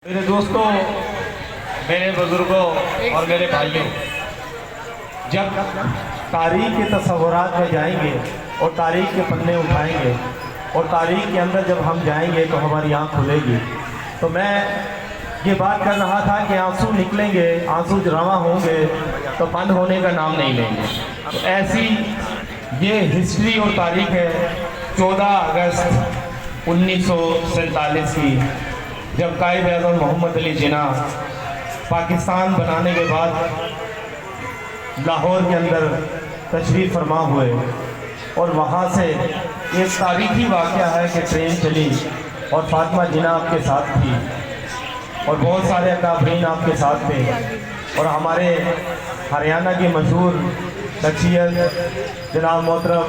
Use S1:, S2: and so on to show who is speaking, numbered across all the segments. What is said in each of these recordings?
S1: मेरे दोस्तों, मेरे बुजुर्गों और मेरे भाइयों, जब तारीख के तस्वुरात में जाएंगे और तारीख के पन्ने उठाएंगे और तारीख के अंदर जब हम जाएंगे तो हमारी आँख खुलेगी। तो मैं ये बात कर रहा था कि आंसू निकलेंगे, आंसू रवा होंगे तो बंद होने का नाम नहीं लेंगे। तो ऐसी ये हिस्ट्री और तारीख है 14 अगस्त 1947 की, जब कायद आज़म मोहम्मद अली जिन्ना पाकिस्तान बनाने के बाद लाहौर के अंदर तशरीफ़ फरमा हुए और वहाँ से एक तारीखी वाक़या है कि ट्रेन चली और फातिमा जिन्ना आपके साथ थी और बहुत सारे अकाबरीन आपके साथ थे और हमारे हरियाणा के मशहूर शख्सियत जनाब मोहतरम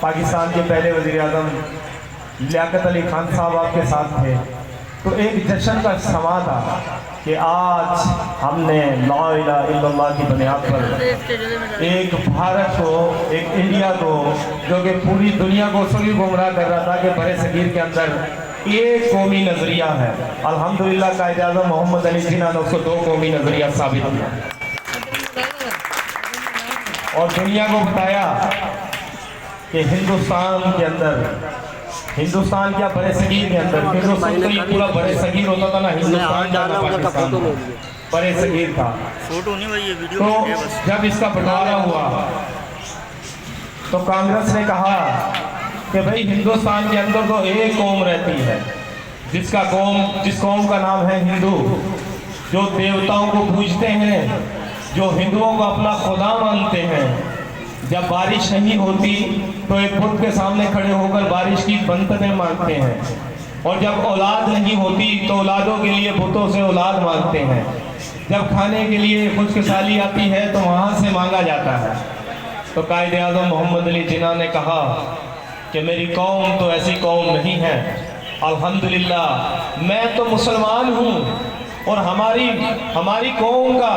S1: पाकिस्तान के पहले वज़ीर आज़म लियाकत अली खान साहब आपके साथ थे। तो एक जश्न का समा था कि आज हमने ला इलाहा इल्लल्लाह की बुनियाद पर एक भारत को, एक इंडिया को, जो कि पूरी दुनिया को सभी गुमराह कर रहा था कि बड़े सगीर के अंदर एक कौमी नज़रिया है, अल्हम्दुलिल्लाह कायद आज़म मोहम्मद अली जिन्ना ने उसको 2 कौमी नज़रिया साबित किया और दुनिया को बताया कि हिंदुस्तान के अंदर, हिंदुस्तान क्या बड़े सगीर के अंदर, हिंदुस्तान तो ये पूरा बड़े सगीर होता था ना, हिंदुस्तान पाकिस्तान बड़े सगीर था।
S2: फोटो नहीं भाई, ये वीडियो।
S1: तो जब इसका बंटवारा हुआ तो कांग्रेस ने कहा कि भाई हिंदुस्तान के अंदर तो एक कौम रहती है जिस कौम का नाम है हिंदू, जो देवताओं को पूजते हैं, जो हिंदुओं को अपना खुदा मानते हैं। जब बारिश नहीं होती तो एक बुत के सामने खड़े होकर बारिश की बंदतें मांगते हैं और जब औलाद नहीं होती तो औलादों के लिए बुतों से औलाद मांगते हैं। जब खाने के लिए खुशखसाली आती है तो वहाँ से मांगा जाता है। तो कायद आज़म मोहम्मद अली जिन्ना ने कहा कि मेरी कौम तो ऐसी कौम नहीं है, अल्हम्दुलिल्लाह मैं तो मुसलमान हूँ और हमारी कौम का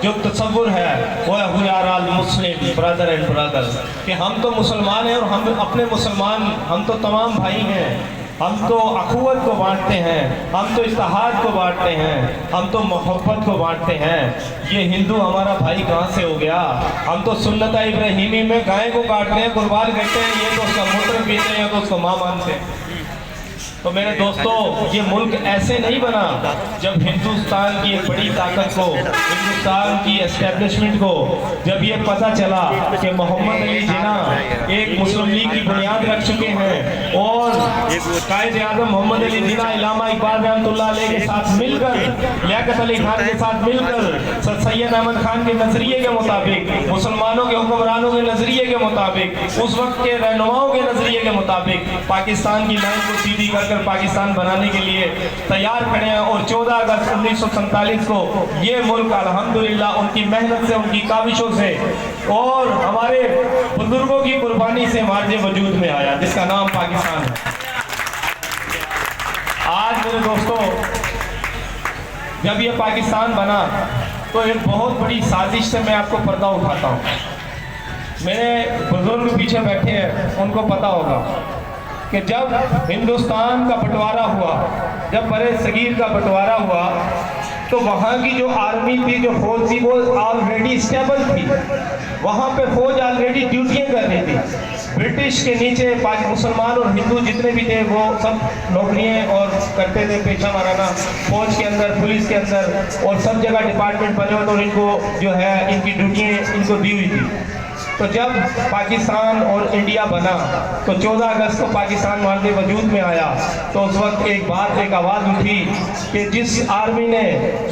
S1: जो तसव्वुर है वो है we are all Muslim brother and brother, कि हम तो मुसलमान हैं और हम तो तमाम भाई हैं, हम तो अखुवत को बांटते हैं, हम तो इत्तेहाद को बांटते हैं, हम तो मोहब्बत को बांटते हैं। ये हिंदू हमारा भाई कहाँ से हो गया? हम तो सुन्नत इब्राहिमी में गाय को काटते हैं, कुर्बान करते हैं, ये तो उसका मूत्र पीते हैं, तो उसको माँ मानते हैं। तो मेरे दोस्तों, ये मुल्क ऐसे नहीं बना जब हिंदुस्तान की एक बड़ी ताकत को, हिंदुस्तान की एस्टेब्लिशमेंट को जब ये पता चला कि मोहम्मद अली जिन्ना एक मुस्लिम लीग की बुनियाद रख चुके हैं और कायद आज़म मोहम्मद अली जिन्ना इलामा इकबाल रहमतुल्लाह अलैह के साथ मिलकर, लियाकत अली खान के साथ मिलकर, सर सैयद अहमद खान के नजरिए के मुताबिक, मुसलमानों के हुक्मरानों के नजरिए के मुताबिक, उस वक्त के रहनुमाओं के नजरिए के मुताबिक पाकिस्तान की लाइन को सीधी कर पाकिस्तान बनाने के लिए तैयार खड़े हैं और 14 अगस्त 1947 को ये मुल्क अल्हम्दुलिल्लाह उनकी मेहनत से, उनकी काविशों से और हमारे बुजुर्गों की कुर्बानी से मार्जे वजूद में आया, जिसका नाम पाकिस्तान है। आज मेरे दोस्तों, जब ये पाकिस्तान बना तो एक बहुत बड़ी साजिश से मैं आपको पर्दा उठाता हूँ। मेरे बुजुर्ग पीछे बैठे हैं, उनको पता होगा कि जब हिंदुस्तान का बंटवारा हुआ, जब बड़े सगीर का बंटवारा हुआ तो वहाँ की जो आर्मी थी, जो फौज थी, वो ऑलरेडी स्टेबल थी। वहाँ पे फौज ऑलरेडी ड्यूटियाँ कर रही थी। ब्रिटिश के नीचे मुसलमान और हिंदू जितने भी थे वो सब नौकरियाँ और करते थे, पेशा माराना, फौज के अंदर, पुलिस के अंदर और सब जगह डिपार्टमेंट बने हुए, तो इनको जो है इनकी ड्यूटियाँ इनको दी हुई थी। तो जब पाकिस्तान और इंडिया बना तो 14 अगस्त को पाकिस्तान मार्जे वजूद में आया तो उस वक्त एक आवाज़ उठी कि जिस आर्मी ने,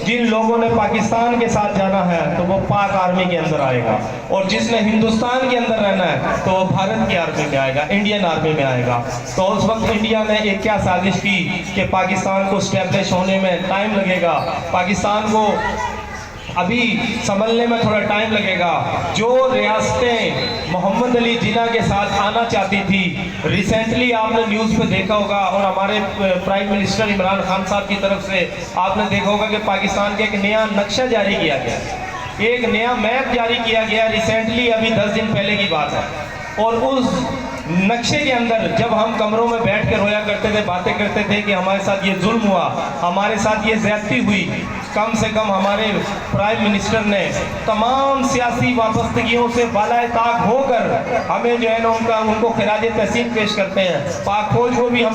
S1: जिन लोगों ने पाकिस्तान के साथ जाना है तो वो पाक आर्मी के अंदर आएगा और जिसने हिंदुस्तान के अंदर रहना है तो वो भारत की आर्मी में आएगा, इंडियन आर्मी में आएगा। तो उस वक्त इंडिया ने एक क्या साजिश की कि पाकिस्तान को स्टैब्लिश होने में टाइम लगेगा, पाकिस्तान को अभी संभलने में थोड़ा टाइम लगेगा। जो रियासतें मोहम्मद अली जिन्ना के साथ आना चाहती थी, रिसेंटली आपने न्यूज़ पे देखा होगा और हमारे प्राइम मिनिस्टर इमरान खान साहब की तरफ से आपने देखा होगा कि पाकिस्तान का एक नया नक्शा जारी किया गया, एक नया मैप जारी किया गया रिसेंटली, अभी 10 दिन पहले की बात है। और उस नक्शे के अंदर जब हम कमरों में बैठ के रोया करते थे, बातें करते थे कि हमारे साथ ये जुल्म हुआ, हमारे साथ ये ज्यादती हुई, कम से कम हमारे प्राइम मिनिस्टर ने तमाम सियासी वाबस्तगियों से बालाए ताक होकर हमें जो है ना उनको खिराज तहसीन पेश करते हैं। पाक फौज को भी हम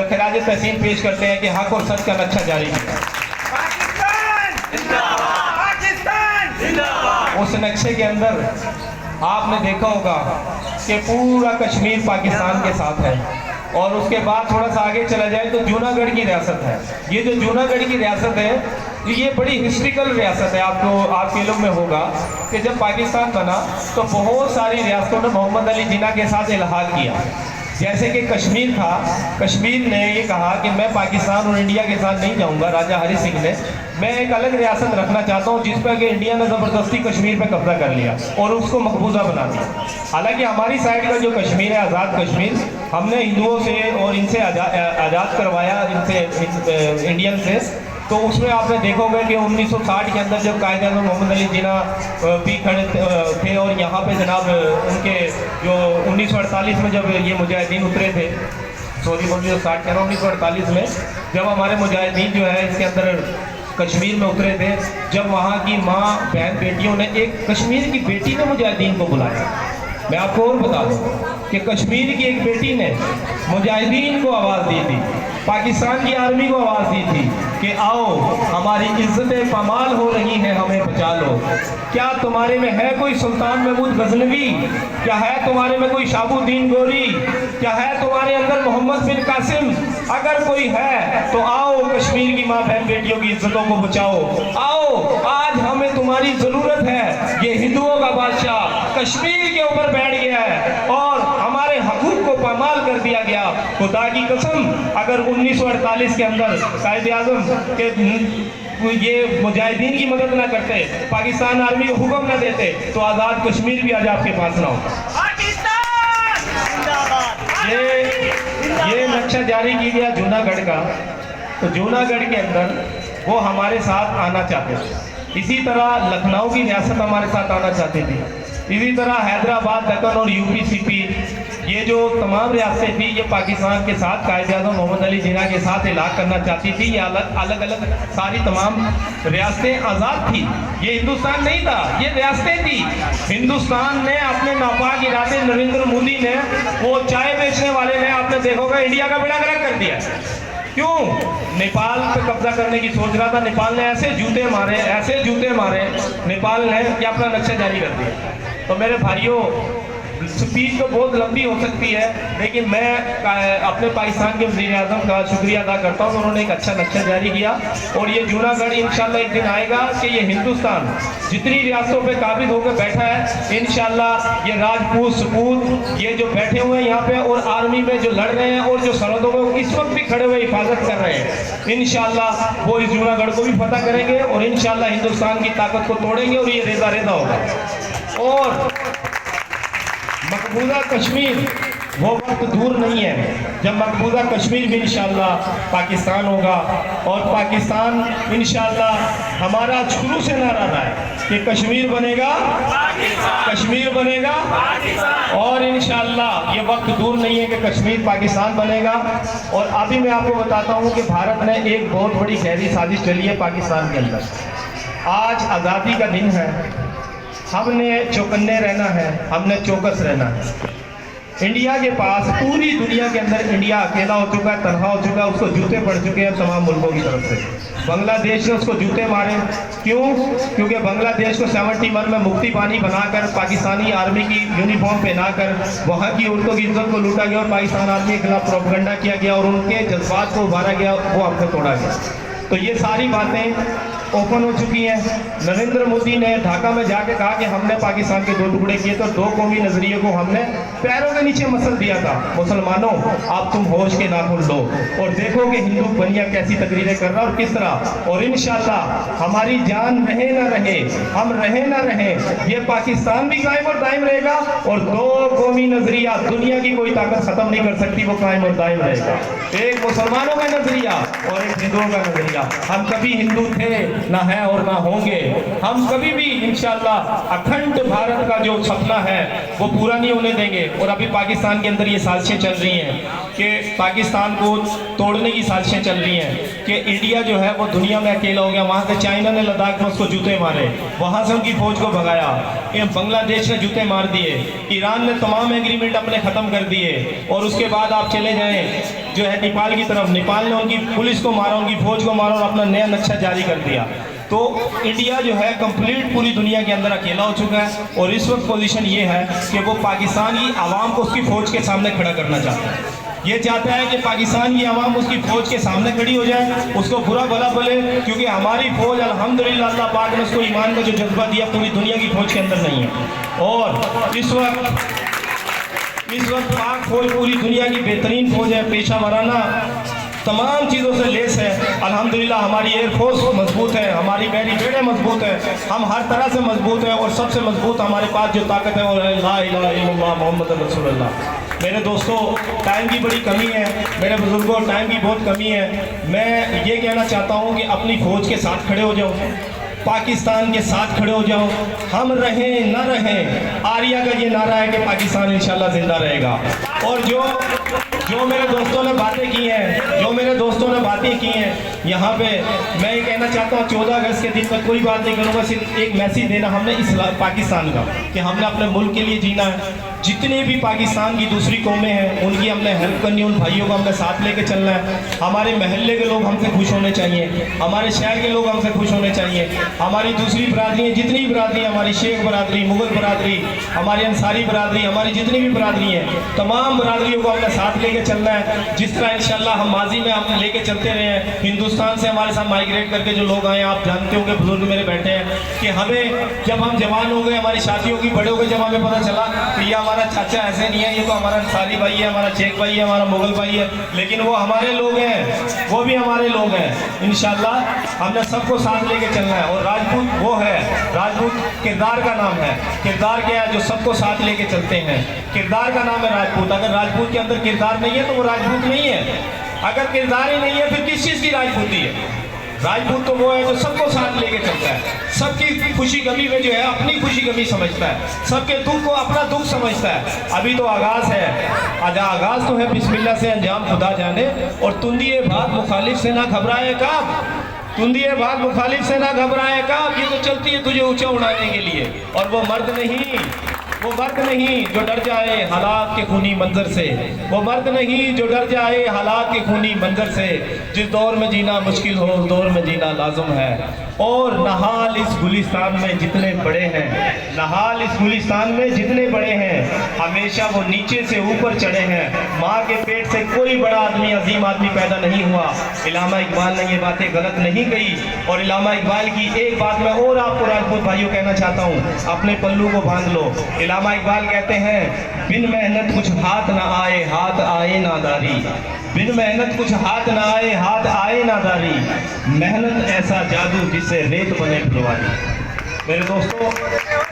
S1: खिराज तहसीन पेश करते हैं कि हक और सच का नक्शा जारी किया। उस नक्शे के अंदर आपने देखा होगा कि पूरा कश्मीर पाकिस्तान के साथ है, और उसके बाद थोड़ा सा आगे चला जाए तो जूनागढ़ की रियासत है। ये जो जूनागढ़ की रियासत है ये बड़ी हिस्ट्रिकल रियासत है। आपके इल्म में होगा कि जब पाकिस्तान बना तो बहुत सारी रियासतों ने मोहम्मद अली जिन्ना के साथ इल्हाक किया। जैसे कि कश्मीर था, कश्मीर ने ये कहा कि मैं पाकिस्तान और इंडिया के साथ नहीं जाऊंगा। राजा हरि सिंह ने, मैं एक अलग रियासत रखना चाहता हूँ जिस पर कि इंडिया ने ज़बरदस्ती कश्मीर पे कब्जा कर लिया और उसको मकबूजा बना दिया। हालांकि हमारी साइड का जो कश्मीर है, आज़ाद कश्मीर, हमने हिंदुओं से और इनसे आज़ाद करवाया, इनसे इंडियन से। तो उसमें आपने देखोगे कि 1960 के अंदर जब कायद-ए-आज़म मोहम्मद अली जिन्ना भी खड़े थे और यहाँ पे जनाब उनके जो 1948 में जब ये मुजाहिदीन उतरे थे, 1960 कह रहा हूँ, 1948 में जब हमारे मुजाहिदीन जो है इसके अंदर कश्मीर में उतरे थे, जब वहाँ की माँ बहन बेटियों ने, एक कश्मीर की बेटी ने मुजाहिदीन को बुलाया। मैं आपको और बता दूँ कि कश्मीर की एक बेटी ने मुजाहिदीन को आवाज़ दी थी, पाकिस्तान की आर्मी को आवाज़ दी थी कि आओ हमारी इज्जतें पामाल हो रही हैं, हमें बचा लो। क्या तुम्हारे में है कोई सुल्तान महमूद गजनवी? क्या है तुम्हारे में कोई शाहबुद्दीन गोरी? क्या है तुम्हारे अंदर मोहम्मद बिन कासिम? अगर कोई है तो आओ कश्मीर की माँ बहन बेटियों की इज्जतों को बचाओ। आओ, आज हमें तुम्हारी ज़रूरत है। ये हिंदुओं का बादशाह कश्मीर के ऊपर बैठ गया है और हमारे हकूक को पामाल कर दिया गया। खुदा की कसम, अगर 1948 के अंदर कायद-ए-आज़म के ये मुजाहिदीन की मदद ना करते, पाकिस्तान आर्मी को हुक्म ना देते, तो आज़ाद कश्मीर भी आज आपके पास ना होता। ये नक्शा जारी किया गया जूनागढ़ का, तो जूनागढ़ के अंदर वो हमारे साथ आना चाहते थे। इसी तरह लखनऊ की रियासत हमारे साथ आना चाहती थी। इसी तरह हैदराबाद, दक्कन और यूपी, सीपी, ये जो तमाम रियासतें थी ये पाकिस्तान के साथ कायद-ए-आज़म मोहम्मद अली जिन्ना के साथ इलाक़ करना चाहती थी। ये अलग अलग सारी तमाम रियासतें आज़ाद थी। ये हिंदुस्तान नहीं था, ये रियासतें थी। हिंदुस्तान ने अपने नापाक इरादे, नरेंद्र मोदी ने, वो चाय बेचने वाले ने, आपने देखोगे इंडिया का बेड़ा गर्क कर दिया। क्यों? नेपाल पे कब्जा करने की सोच रहा था। नेपाल ने ऐसे जूते मारे नेपाल ने कि अपना नक्शा जारी कर दिया। तो मेरे भाइयों, स्पीच तो बहुत लंबी हो सकती है, लेकिन मैं अपने पाकिस्तान के वज़ीर-ए-आज़म का शुक्रिया अदा करता हूँ। उन्होंने एक अच्छा नक्शा जारी किया और ये जूनागढ़ इंशाल्लाह एक दिन आएगा कि ये हिंदुस्तान जितनी रियासतों पे काबिज होकर बैठा है, इंशाल्लाह ये राजपूत, सपूत, ये जो बैठे हुए हैं यहाँ पे और आर्मी में जो लड़ रहे हैं और जो सरहदों में इस वक्त भी खड़े हुए हिफाजत कर रहे हैं, इंशाल्लाह वो इस जूनागढ़ को भी फतह करेंगे और इंशाल्लाह हिंदुस्तान की ताकत को तोड़ेंगे और ये रेजा रेजा होगा। और मकबूजा कश्मीर, वो वक्त दूर नहीं है जब मकबूजा कश्मीर भी इंशाल्लाह पाकिस्तान होगा। और पाकिस्तान इंशाल्लाह हमारा शुरू से नारा रहा है कि कश्मीर बनेगा, कश्मीर बनेगा, और इंशाल्लाह ये वक्त दूर नहीं है कि कश्मीर पाकिस्तान बनेगा। और अभी मैं आपको बताता हूँ कि भारत ने एक बहुत बड़ी गहरी साजिश चली है पाकिस्तान के अंदर। आज आज़ादी का दिन है, हमने चौकन्ने रहना है, हमने चौकस रहना है। इंडिया के पास पूरी दुनिया के अंदर इंडिया अकेला हो चुका है, तनहा हो चुका है, उसको जूते पड़ चुके हैं तमाम मुल्कों की तरफ से। बांग्लादेश ने उसको जूते मारे। क्यों? क्योंकि बांग्लादेश को 71 में मुक्ति पानी बनाकर पाकिस्तानी आर्मी की यूनिफॉर्म पहनाकर वहाँ की औरतों की इज्जत को लूटा गया और पाकिस्तान आर्मी के खिलाफ प्रोपेगेंडा किया गया और उनके जज्बात को उभारा गया, वो हमसे तोड़ा गया। तो ये सारी बातें ओपन हो चुकी हैं। नरेंद्र मोदी ने ढाका में जाके कहा कि हमने पाकिस्तान के 2 टुकड़े किए, तो 2 कौमी नजरिए को हमने पैरों के नीचे मसल दिया था। मुसलमानों, अब तुम होश के नाखून लो और देखो कि हिंदू बनिया कैसी तकरीरें कर रहा और किस तरह। और इंशाल्लाह हमारी जान रहे ना रहे, हम रहे ना रहे, ये पाकिस्तान भी कायम और दायम रहेगा और 2 कौमी नजरिया दुनिया की कोई ताकत खत्म नहीं कर सकती, वो कायम और दायम रहेगा। एक मुसलमानों का नजरिया और एक हिंदुओं का नजरिया। हम कभी हिंदू थे,
S2: ना है और ना होंगे। हम कभी भी इंशाअल्लाह अखंड भारत का जो सपना है वो पूरा नहीं होने देंगे। और अभी पाकिस्तान के अंदर ये साजिशें चल रही हैं कि पाकिस्तान को तोड़ने की साजिशें चल रही हैं कि इंडिया जो है वो दुनिया में अकेला हो गया। वहाँ से चाइना ने लद्दाख में उसको जूते मारे, वहाँ से उनकी फौज को भगाया, बांग्लादेश ने जूते मार दिए, ईरान ने तमाम एग्रीमेंट अपने ख़त्म कर दिए। और उसके बाद आप चले जाएं जो है नेपाल की तरफ, नेपाल ने उनकी पुलिस को मारा, उनकी फौज को मारा और अपना नया नक्शा जारी कर दिया। तो इंडिया जो है कंप्लीट पूरी दुनिया के अंदर अकेला हो चुका है। और इस वक्त पोजीशन ये है कि वो पाकिस्तान की आवाम को उसकी फ़ौज के सामने खड़ा करना चाहता है। ये चाहता है कि पाकिस्तान की आवाम उसकी फ़ौज के सामने खड़ी हो जाए, उसको बुरा भला बोले, क्योंकि हमारी फ़ौज अल्हम्दुलिल्लाह अल्लाह पाक ने उसको ईमान का जो जज्बा दिया पूरी दुनिया की फ़ौज के अंदर नहीं है। और इस वक्त पाक फौज पूरी दुनिया की बेहतरीन फौज है, पेशा वराना तमाम चीज़ों से लेस है। अल्हम्दुलिल्लाह हमारी एयरफोर्स मजबूत है, हमारी बहरी बेड़े मजबूत है, हम हर तरह से मजबूत हैं। और सबसे मजबूत हमारे पास जो ताकत है वो है ला इलाहा इल्लल्लाह मोहम्मद रसूलुल्लाह। मेरे दोस्तों, टाइम की बड़ी कमी है, मेरे बुजुर्गों टाइम की बहुत कमी है। मैं ये कहना चाहता हूँ कि अपनी फ़ौज के साथ खड़े हो जाओ, पाकिस्तान के साथ खड़े हो जाओ। हम रहें न रहें, आर्या का ये नारा है कि पाकिस्तान इंशाल्लाह जिंदा रहेगा। और जो मेरे दोस्तों ने बातें की हैं यहाँ पे, मैं ये कहना चाहता हूँ 14 अगस्त के दिन में कोई बात नहीं करूँगा, सिर्फ एक मैसेज देना हमने पाकिस्तान का कि हमने अपने मुल्क के लिए जीना है। जितने भी पाकिस्तान की दूसरी कौमें हैं उनकी हमने हेल्प करनी है, उन भाइयों को हमने साथ लेके चलना है। हमारे महल्ले के लोग हमसे खुश होने चाहिए, हमारे शहर के लोग हमसे खुश होने चाहिए। हमारी दूसरी बरादरी, जितनी भी बरादरी, हमारी शेख बरादरी, मुगल बरादरी, हमारी अंसारी बरादरी, हमारी जितनी भी बरादरी हैं, तमाम बरादरियों को हमने साथ लेके चलना है। जिस तरह इंशाल्लाह हम माजी में हम लेके चलते रहे हैं, हिंदुस्तान से हमारे साथ माइग्रेट करके जो लोग आए, आप जानते होंगे, बुजुर्ग मेरे बैठे हैं, कि हमें जब हम जवान हो गए, हमारी शादियों की बड़े हो गए, जब हमें पता चला कि ये हमारा चाचा ऐसे नहीं है, ये तो हमारा अंसारी भाई है, हमारा शेख भाई है, हमारा मुगल भाई है, लेकिन वो हमारे लोग हैं, वो भी हमारे लोग हैं। इंशाल्लाह हमने सबको साथ लेके चलना है। और राजपूत वो है, राजपूत किरदार का नाम है। किरदार क्या है? जो सबको साथ लेके चलते हैं, किरदार का नाम है राजपूत। अगर राजपूत के अंदर किरदार नहीं है तो वो राजपूत नहीं है। अगर किरदार ही नहीं है फिर किस चीज़ की राजपूती है? राजपूत तो वो है जो सबको साथ लेके चलता है, सबकी खुशी गमी में जो है अपनी खुशी गमी समझता है, सबके दुख को अपना दुख समझता है। अभी तो आगाज़ है, आगाज़ तो है बिस्मिल्लाह से, अंजाम खुदा जाने। और तुंदिए बात मुखालिफ से ना घबराए काब, तुंदिए बात मुखालिफ से ना घबराए काब, ये तो चलती है तुझे ऊंचा उड़ाने के लिए। और वो मर्द नहीं जो डर जाए हालात के खूनी मंजर से, वो मर्द नहीं जो डर जाए हालात के खूनी मंजर से। जिस दौर में जीना मुश्किल हो उस दौर में जीना लाजम है। और नहाल इस गुलिस्तान में जितने बड़े हैं, नहाल इस गुलिस्तान में जितने बड़े हैं, हमेशा वो नीचे से ऊपर चढ़े हैं। माँ के पेट से कोई बड़ा आदमी, अजीम आदमी पैदा नहीं हुआ। इलामा इकबाल ने ये बातें गलत नहीं कही। और इलामा इकबाल की एक बात मैं और आपको राजपूत भाइयों कहना चाहता हूँ, अपने पल्लू को बांध लो। इलामा इकबाल कहते हैं, बिन मेहनत कुछ हाथ ना आए, हाथ आए नादारी। बिन मेहनत कुछ हाथ ना आए, हाथ आए नादारी। मेहनत ऐसा जादू जिससे रेत बने फुलवारी। मेरे दोस्तों,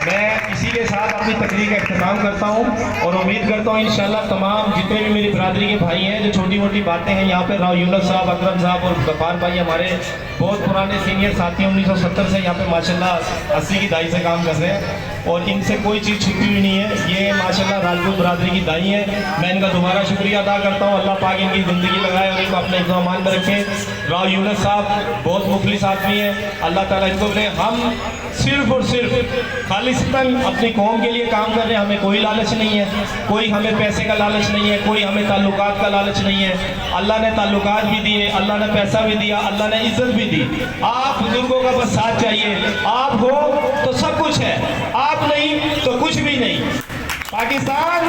S2: मैं इसी के साथ अपनी तकरीर का इख्तिताम करता हूँ और उम्मीद करता हूँ इंशाल्लाह तमाम जितने भी मेरी बरादरी के भाई हैं, जो छोटी मोटी बातें हैं यहाँ पे, राव यूनुस साहब, अकरम साहब और गफ्फार भाई हमारे बहुत पुराने सीनियर साथी, 1970 से यहाँ पे माशाल्लाह 80 की दाई से काम कर रहे हैं और इनसे कोई चीज़ छुपी हुई नहीं है। ये माशाल्लाह राजपूत बरादरी की दाई है। मैं इनका दोबारा शुक्रिया अदा करता हूँ। अल्लाह पाक इनकी ज़िंदगी लगाए और इनको अपने इक़्तिदाम में रखें। राव यूनुस साहब बहुत मुखलिस आदमी है, अल्लाह ताला इनको दे। हम सिर्फ और सिर्फ खालिस्तन अपनी कौम के लिए काम कर रहे हैं। हमें कोई लालच नहीं है, कोई हमें पैसे का लालच नहीं है, कोई हमें ताल्लुकात का लालच नहीं है। अल्लाह ने ताल्लुकात भी दिए, अल्लाह ने पैसा भी दिया, अल्लाह ने इज्जत भी दी। आप बुजुर्गों का बस साथ चाहिए। आप हो तो सब कुछ है, आप नहीं तो कुछ भी नहीं। पाकिस्तान